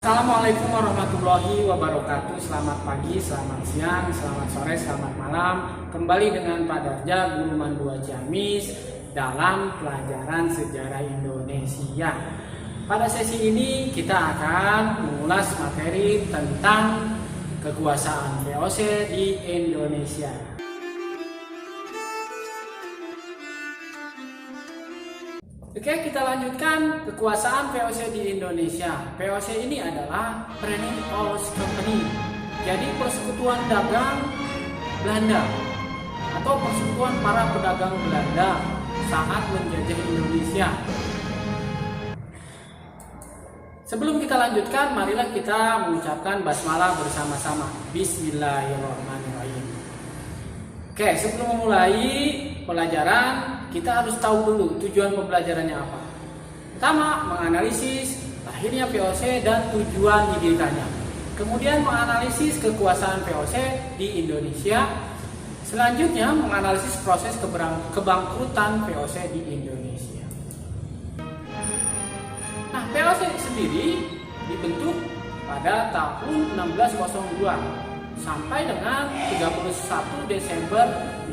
Assalamualaikum warahmatullahi wabarakatuh. Selamat pagi, selamat siang, selamat sore, selamat malam. Kembali dengan Pak Darja, Guru Mandua Ciamis dalam pelajaran sejarah Indonesia. Pada sesi ini kita akan mengulas materi tentang kekuasaan VOC di Indonesia. Oke, kita lanjutkan kekuasaan VOC di Indonesia. VOC ini adalah Vereniging Oost Company. Jadi persekutuan dagang Belanda atau persekutuan para pedagang Belanda saat menjajah Indonesia. Sebelum kita lanjutkan, marilah kita mengucapkan basmalah bersama-sama. Bismillahirrahmanirrahim. Oke, sebelum memulai pelajaran, kita harus tahu dulu tujuan pembelajarannya apa. Pertama, menganalisis lahirnya VOC dan tujuan didirikannya. Kemudian menganalisis kekuasaan VOC di Indonesia. Selanjutnya, menganalisis proses kebangkrutan VOC di Indonesia. Nah, VOC sendiri dibentuk pada tahun 1602 sampai dengan 31 Desember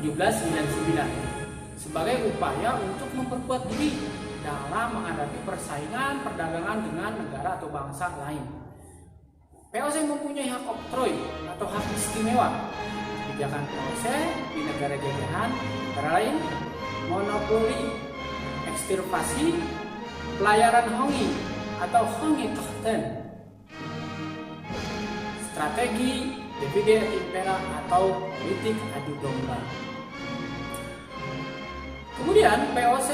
1799. Sebagai upaya untuk memperkuat diri dalam menghadapi persaingan perdagangan dengan negara atau bangsa lain. VOC mempunyai hak oktroy atau hak istimewa. Kebijakan VOC di negara jajahan antara lain monopoli, ekstirpasi, pelayaran Hongi atau Hongi Tochten, strategi divide et impera atau politik adu domba. Kemudian VOC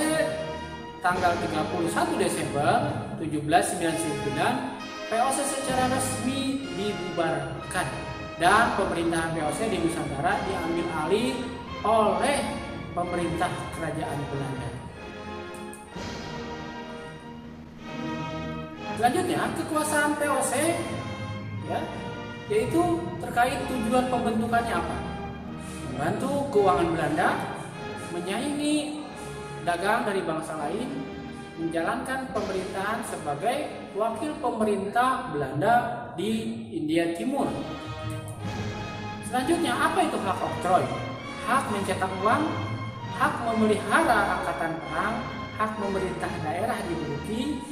tanggal 31 Desember 1799 VOC secara resmi dibubarkan dan pemerintahan VOC di Nusantara diambil alih oleh pemerintah kerajaan Belanda. Selanjutnya, kekuasaan VOC yaitu terkait tujuan pembentukannya apa? Membantu keuangan Belanda, menyaingi dagang dari bangsa lain, menjalankan pemerintahan sebagai wakil pemerintah Belanda di India Timur. Selanjutnya, apa itu hak oktroy? Hak mencetak uang, hak memelihara angkatan perang, hak memerintah daerah diduduki,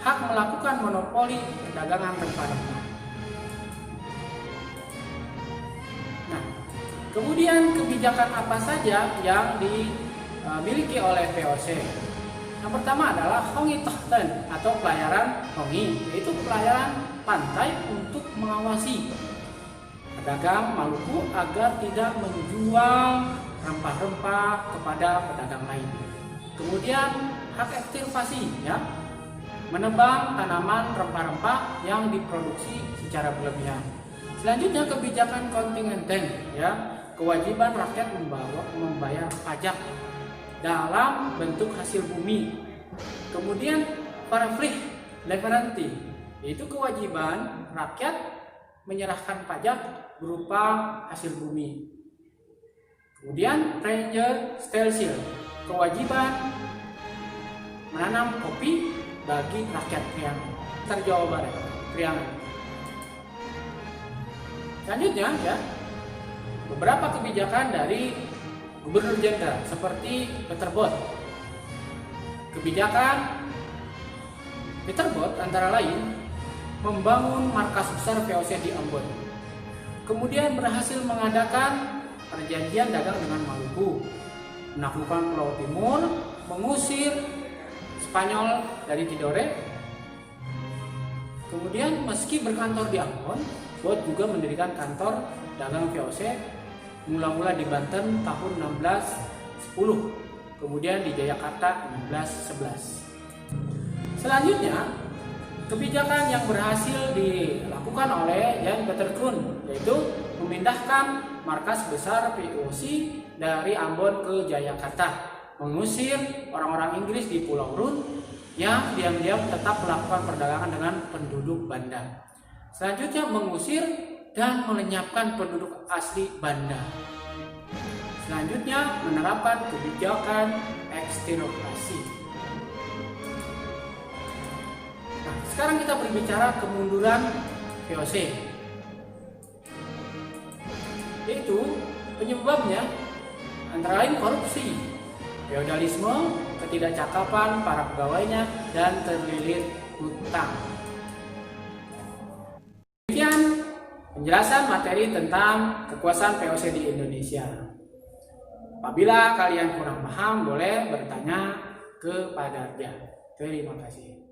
hak melakukan monopoli perdagangan rempah-rempah. Kemudian kebijakan apa saja yang dimiliki oleh VOC? Yang pertama adalah Hongi Tochten atau pelayaran Hongi, yaitu pelayaran pantai untuk mengawasi pedagang Maluku agar tidak menjual rempah-rempah kepada pedagang lain. Kemudian hak ekstirpasi, menebang tanaman rempah-rempah yang diproduksi secara berlebihan. Selanjutnya kebijakan kontingenten, kewajiban rakyat membayar pajak dalam bentuk hasil bumi. Kemudian Verplicht Leverantie, yaitu kewajiban rakyat menyerahkan pajak berupa hasil bumi. Kemudian Ranger Stelsel, kewajiban menanam kopi bagi rakyat Priangan, Jawa Barat, Priangan. Selanjutnya, beberapa kebijakan dari Gubernur Jenderal seperti Peter Both. Kebijakan Peter Both antara lain membangun markas besar VOC di Ambon. Kemudian berhasil mengadakan perjanjian dagang dengan Maluku, menaklukkan Pulau Timur, mengusir Spanyol dari Tidore. Kemudian meski berkantor di Ambon, Both juga mendirikan kantor dagang VOC mula-mula di Banten tahun 1610, kemudian di Jayakarta 1611. Selanjutnya, kebijakan yang berhasil dilakukan oleh Jan Peter Kroon, yaitu memindahkan markas besar VOC dari Ambon ke Jayakarta, mengusir orang-orang Inggris di Pulau Run yang diam-diam tetap melakukan perdagangan dengan penduduk Banda. Selanjutnya mengusir dan melenyapkan penduduk asli Banda. Selanjutnya menerapkan kebijakan ekstirpasi. Nah, sekarang kita berbicara kemunduran VOC. Yaitu penyebabnya antara lain korupsi, feodalisme, ketidakcakapan para pegawainya, dan terlilit hutang. Demikian penjelasan materi tentang kekuasaan VOC di Indonesia. Apabila kalian kurang paham, boleh bertanya kepada dia. Terima kasih.